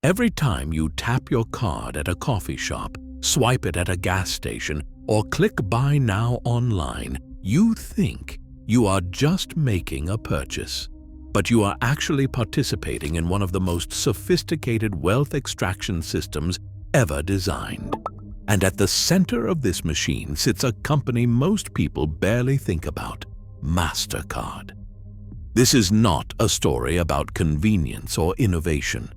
Every time you tap your card at a coffee shop, swipe it at a gas station, or click Buy Now online, you think you are just making a purchase. But you are actually participating in one of the most sophisticated wealth extraction systems ever designed. And at the center of this machine sits a company most people barely think about: MasterCard. This is not a story about convenience or innovation.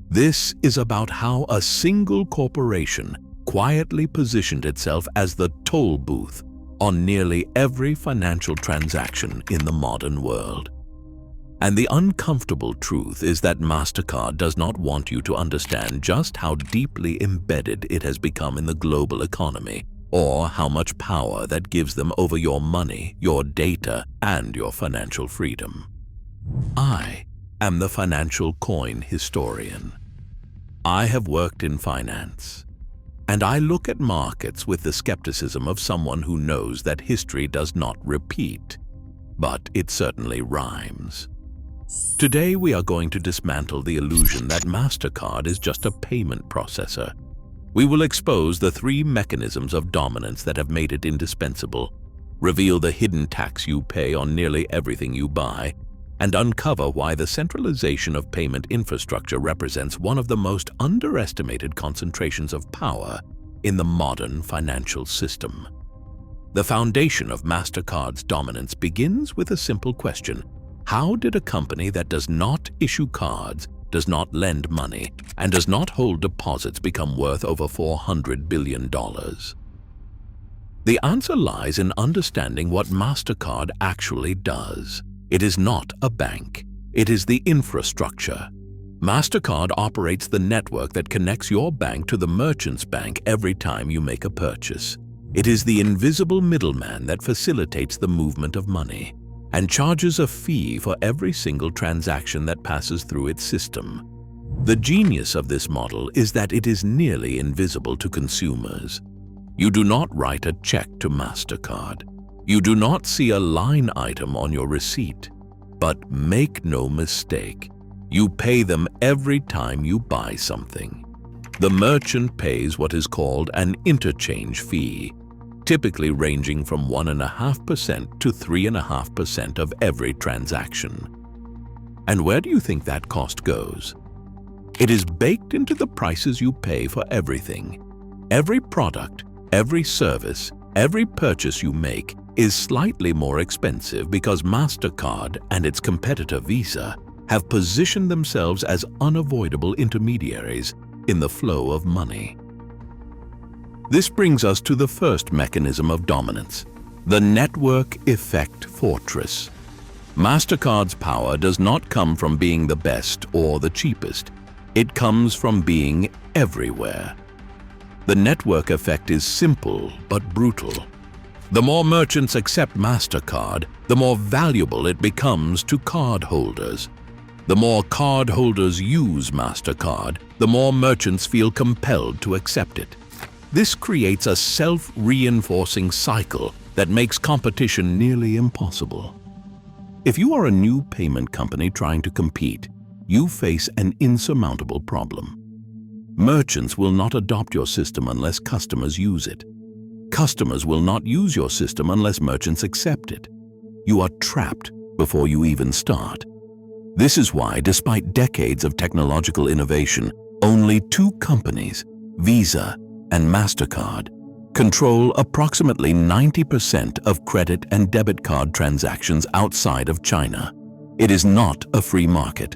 This is about how a single corporation quietly positioned itself as the toll booth on nearly every financial transaction in the modern world. And the uncomfortable truth is that MasterCard does not want you to understand just how deeply embedded it has become in the global economy, or how much power that gives them over your money, your data, and your financial freedom. I am the financial coin historian. I have worked in finance, and I look at markets with the skepticism of someone who knows that history does not repeat, but it certainly rhymes. Today we are going to dismantle the illusion that MasterCard is just a payment processor. We will expose the three mechanisms of dominance that have made it indispensable, reveal the hidden tax you pay on nearly everything you buy, and uncover why the centralization of payment infrastructure represents one of the most underestimated concentrations of power in the modern financial system. The foundation of MasterCard's dominance begins with a simple question: how did a company that does not issue cards, does not lend money, and does not hold deposits become worth over $400 billion? The answer lies in understanding what MasterCard actually does. It is not a bank. It is the infrastructure. MasterCard operates the network that connects your bank to the merchant's bank every time you make a purchase. It is the invisible middleman that facilitates the movement of money and charges a fee for every single transaction that passes through its system. The genius of this model is that it is nearly invisible to consumers. You do not write a check to MasterCard. You do not see a line item on your receipt. But make no mistake, you pay them every time you buy something. The merchant pays what is called an interchange fee, typically ranging from 1.5% to 3.5% of every transaction. And where do you think that cost goes? It is baked into the prices you pay for everything. Every product, every service, every purchase you make is slightly more expensive because MasterCard and its competitor Visa have positioned themselves as unavoidable intermediaries in the flow of money. This brings us to the first mechanism of dominance, the network effect fortress. MasterCard's power does not come from being the best or the cheapest. It comes from being everywhere. The network effect is simple but brutal. The more merchants accept MasterCard, the more valuable it becomes to cardholders. The more cardholders use MasterCard, the more merchants feel compelled to accept it. This creates a self-reinforcing cycle that makes competition nearly impossible. If you are a new payment company trying to compete, you face an insurmountable problem. Merchants will not adopt your system unless customers use it. Customers will not use your system unless merchants accept it. You are trapped before you even start. This is why, despite decades of technological innovation, only two companies, Visa and MasterCard, control approximately 90% of credit and debit card transactions outside of China. It is not a free market.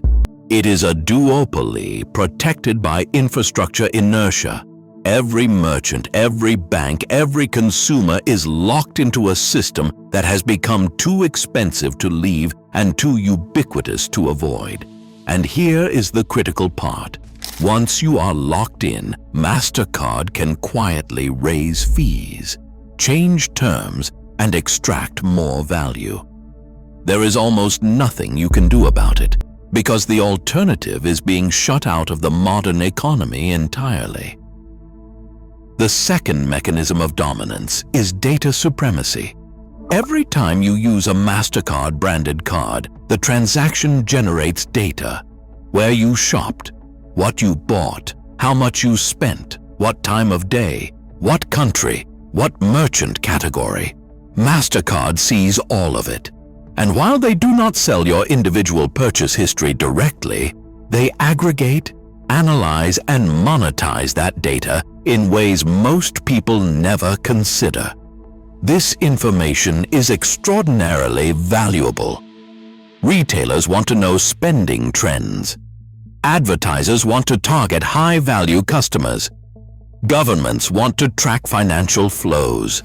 It is a duopoly protected by infrastructure inertia. Every merchant, every bank, every consumer is locked into a system that has become too expensive to leave and too ubiquitous to avoid. And here is the critical part. Once you are locked in, MasterCard can quietly raise fees, change terms, and extract more value. There is almost nothing you can do about it, because the alternative is being shut out of the modern economy entirely. The second mechanism of dominance is data supremacy. Every time you use a MasterCard branded card, the transaction generates data: where you shopped, what you bought, how much you spent, what time of day, what country, what merchant category. MasterCard sees all of it. And while they do not sell your individual purchase history directly, they aggregate, analyze, and monetize that data in ways most people never consider. This information is extraordinarily valuable. Retailers want to know spending trends. Advertisers want to target high-value customers. Governments want to track financial flows.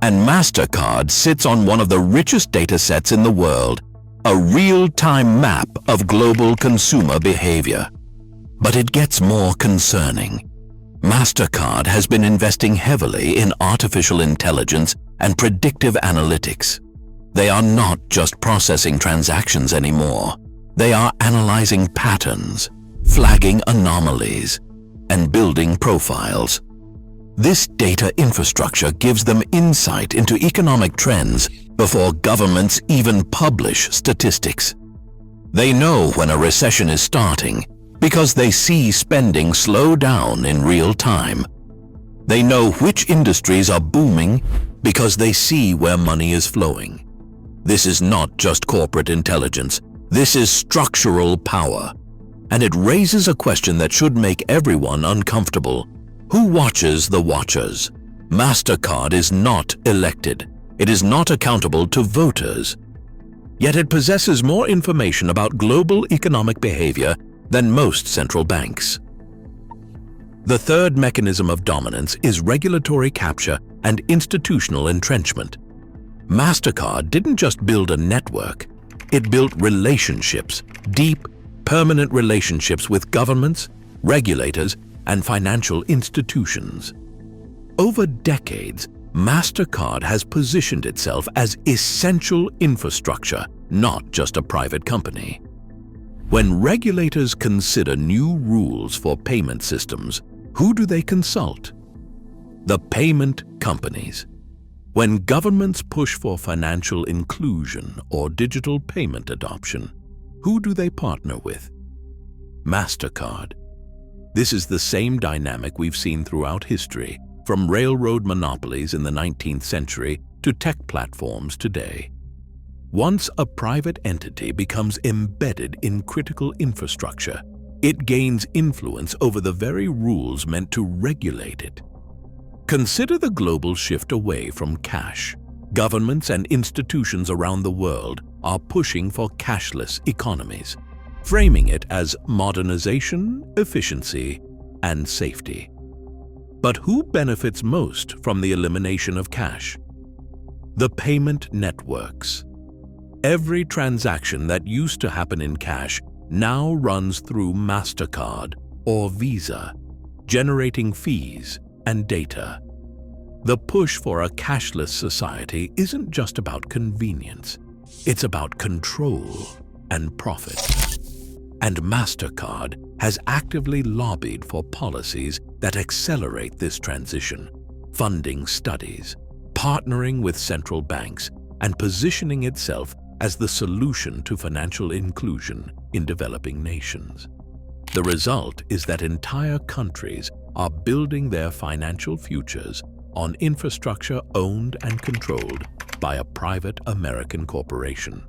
And MasterCard sits on one of the richest data sets in the world, a real-time map of global consumer behavior. But it gets more concerning. MasterCard has been investing heavily in artificial intelligence and predictive analytics. They are not just processing transactions anymore. They are analyzing patterns, flagging anomalies, and building profiles. This data infrastructure gives them insight into economic trends before governments even publish statistics. They know when a recession is starting because they see spending slow down in real time. They know which industries are booming because they see where money is flowing. This is not just corporate intelligence. This is structural power. And it raises a question that should make everyone uncomfortable. Who watches the watchers? MasterCard is not elected. It is not accountable to voters. Yet it possesses more information about global economic behavior than most central banks. The third mechanism of dominance is regulatory capture and institutional entrenchment. MasterCard didn't just build a network, it built relationships, deep, permanent relationships with governments, regulators, and financial institutions. Over decades, MasterCard has positioned itself as essential infrastructure, not just a private company. When regulators consider new rules for payment systems, who do they consult? The payment companies. When governments push for financial inclusion or digital payment adoption, who do they partner with? MasterCard. This is the same dynamic we've seen throughout history, from railroad monopolies in the 19th century to tech platforms today. Once a private entity becomes embedded in critical infrastructure, it gains influence over the very rules meant to regulate it. Consider the global shift away from cash. Governments and institutions around the world are pushing for cashless economies, framing it as modernization, efficiency, and safety. But who benefits most from the elimination of cash? The payment networks. Every transaction that used to happen in cash now runs through MasterCard or Visa, generating fees and data. The push for a cashless society isn't just about convenience. It's about control and profit. And MasterCard has actively lobbied for policies that accelerate this transition, funding studies, partnering with central banks, and positioning itself as the solution to financial inclusion in developing nations. The result is that entire countries are building their financial futures on infrastructure owned and controlled by a private American corporation.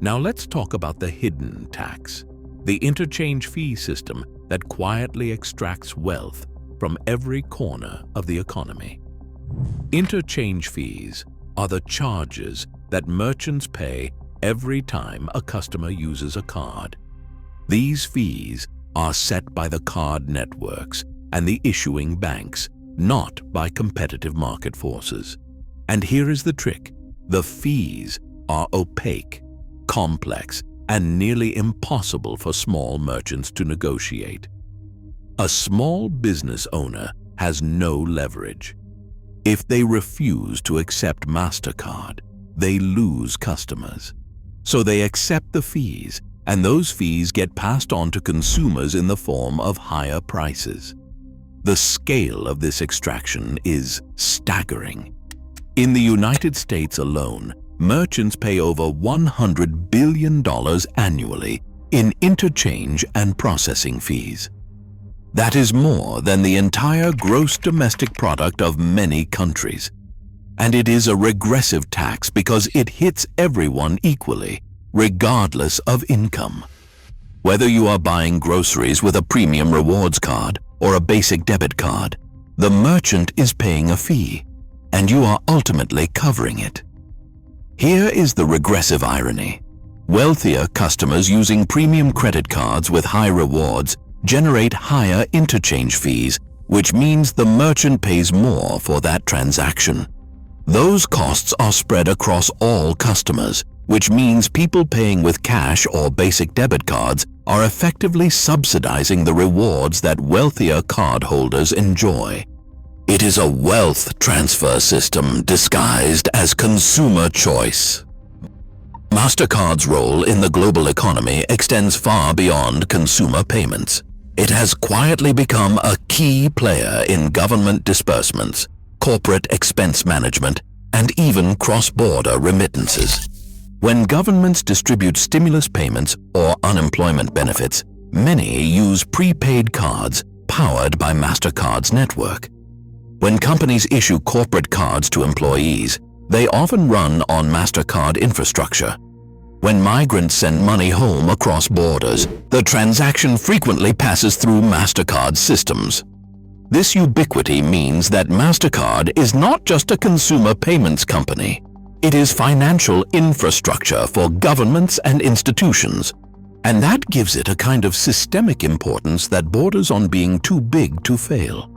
Now let's talk about the hidden tax, the interchange fee system that quietly extracts wealth from every corner of the economy. Interchange fees are the charges that merchants pay every time a customer uses a card. These fees are set by the card networks and the issuing banks, not by competitive market forces. And here is the trick: the fees are opaque, complex, and nearly impossible for small merchants to negotiate. A small business owner has no leverage. If they refuse to accept MasterCard, they lose customers. So they accept the fees, and those fees get passed on to consumers in the form of higher prices. The scale of this extraction is staggering. In the United States alone, merchants pay over $100 billion annually in interchange and processing fees. That is more than the entire gross domestic product of many countries. And it is a regressive tax because it hits everyone equally, regardless of income. Whether you are buying groceries with a premium rewards card or a basic debit card, the merchant is paying a fee, and you are ultimately covering it. Here is the regressive irony. Wealthier customers using premium credit cards with high rewards generate higher interchange fees, which means the merchant pays more for that transaction. Those costs are spread across all customers, which means people paying with cash or basic debit cards are effectively subsidizing the rewards that wealthier cardholders enjoy. It is a wealth transfer system disguised as consumer choice. MasterCard's role in the global economy extends far beyond consumer payments. It has quietly become a key player in government disbursements, corporate expense management, and even cross-border remittances. When governments distribute stimulus payments or unemployment benefits, many use prepaid cards powered by MasterCard's network. When companies issue corporate cards to employees, they often run on MasterCard infrastructure. When migrants send money home across borders, the transaction frequently passes through MasterCard systems. This ubiquity means that MasterCard is not just a consumer payments company. It is financial infrastructure for governments and institutions, and that gives it a kind of systemic importance that borders on being too big to fail.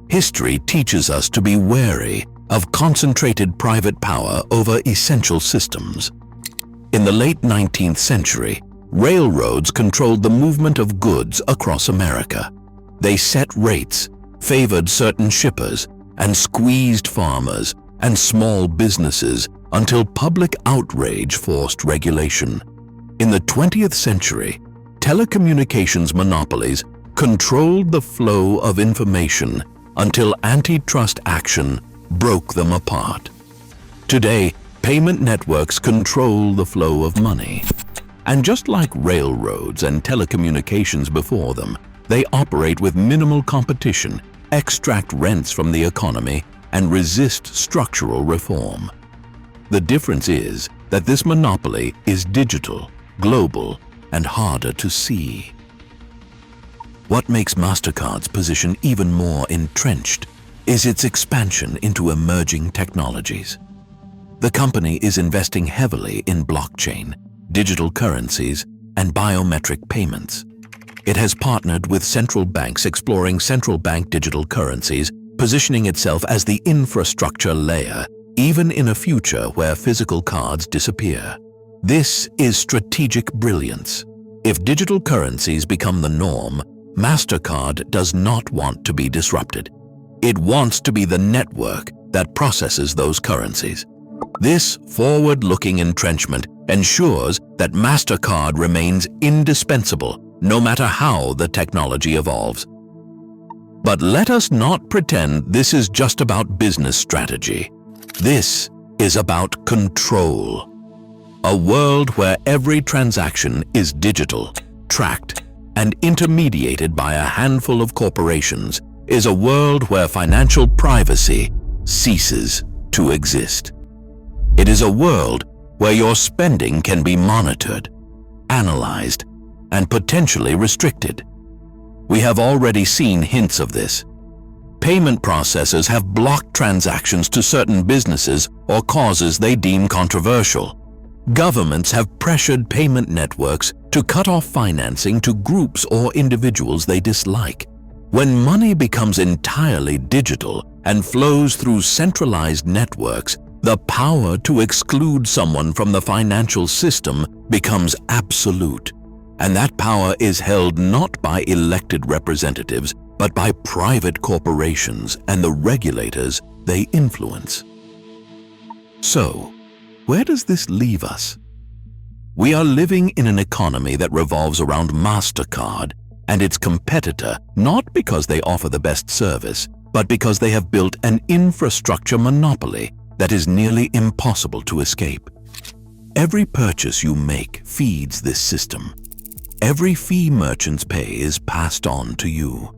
History teaches us to be wary of concentrated private power over essential systems. In the late 19th century, railroads controlled the movement of goods across America. They set rates, favored certain shippers, and squeezed farmers and small businesses until public outrage forced regulation. In the 20th century, telecommunications monopolies controlled the flow of information until antitrust action broke them apart. Today, payment networks control the flow of money. And just like railroads and telecommunications before them, they operate with minimal competition, extract rents from the economy, and resist structural reform. The difference is that this monopoly is digital, global, and harder to see. What makes MasterCard's position even more entrenched is its expansion into emerging technologies. The company is investing heavily in blockchain, digital currencies, and biometric payments. It has partnered with central banks exploring central bank digital currencies, positioning itself as the infrastructure layer, even in a future where physical cards disappear. This is strategic brilliance. If digital currencies become the norm, MasterCard does not want to be disrupted. It wants to be the network that processes those currencies. This forward-looking entrenchment ensures that MasterCard remains indispensable no matter how the technology evolves. But let us not pretend this is just about business strategy. This is about control. A world where every transaction is digital, tracked, and intermediated by a handful of corporations is a world where financial privacy ceases to exist. It is a world where your spending can be monitored, analyzed, and potentially restricted. We have already seen hints of this. Payment processors have blocked transactions to certain businesses or causes they deem controversial. Governments have pressured payment networks to cut off financing to groups or individuals they dislike. When money becomes entirely digital and flows through centralized networks, the power to exclude someone from the financial system becomes absolute. And that power is held not by elected representatives, but by private corporations and the regulators they influence. So, where does this leave us? We are living in an economy that revolves around MasterCard and its competitor, not because they offer the best service, but because they have built an infrastructure monopoly that is nearly impossible to escape. Every purchase you make feeds this system. Every fee merchants pay is passed on to you.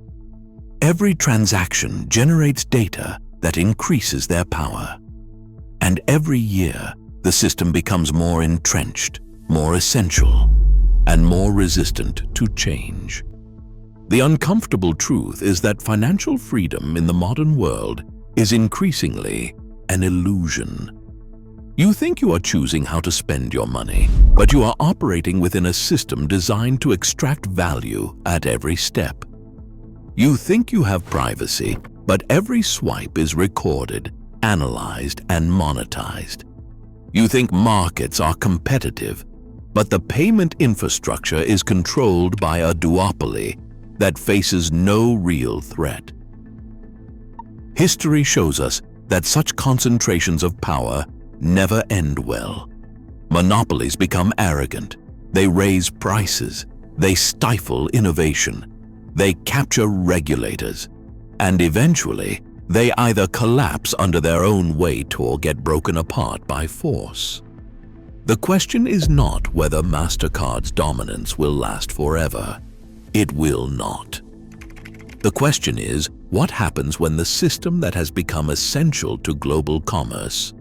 Every transaction generates data that increases their power. And every year, the system becomes more entrenched, more essential, and more resistant to change. The uncomfortable truth is that financial freedom in the modern world is increasingly an illusion. You think you are choosing how to spend your money, but you are operating within a system designed to extract value at every step. You think you have privacy, but every swipe is recorded, analyzed, and monetized. You think markets are competitive, but the payment infrastructure is controlled by a duopoly that faces no real threat. History shows us that such concentrations of power never end well. Monopolies become arrogant. They raise prices. They stifle innovation. They capture regulators. And eventually, they either collapse under their own weight or get broken apart by force. The question is not whether MasterCard's dominance will last forever. It will not. The question is, what happens when the system that has become essential to global commerce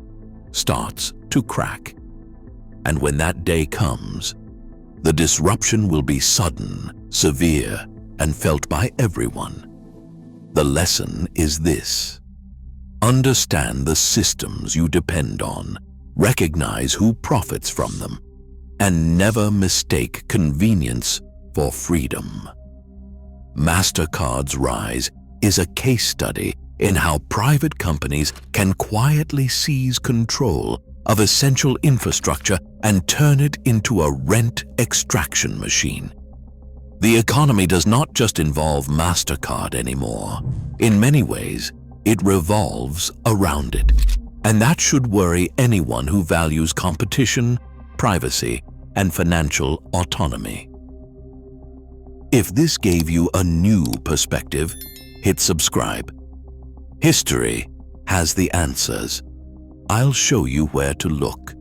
starts to crack? And when that day comes, the disruption will be sudden, severe, and felt by everyone. The lesson is this: understand the systems you depend on, recognize who profits from them, and never mistake convenience for freedom. MasterCard's rise is a case study in how private companies can quietly seize control of essential infrastructure and turn it into a rent extraction machine. The economy does not just involve MasterCard anymore. In many ways, it revolves around it. And that should worry anyone who values competition, privacy, and financial autonomy. If this gave you a new perspective, hit subscribe. History has the answers. I'll show you where to look.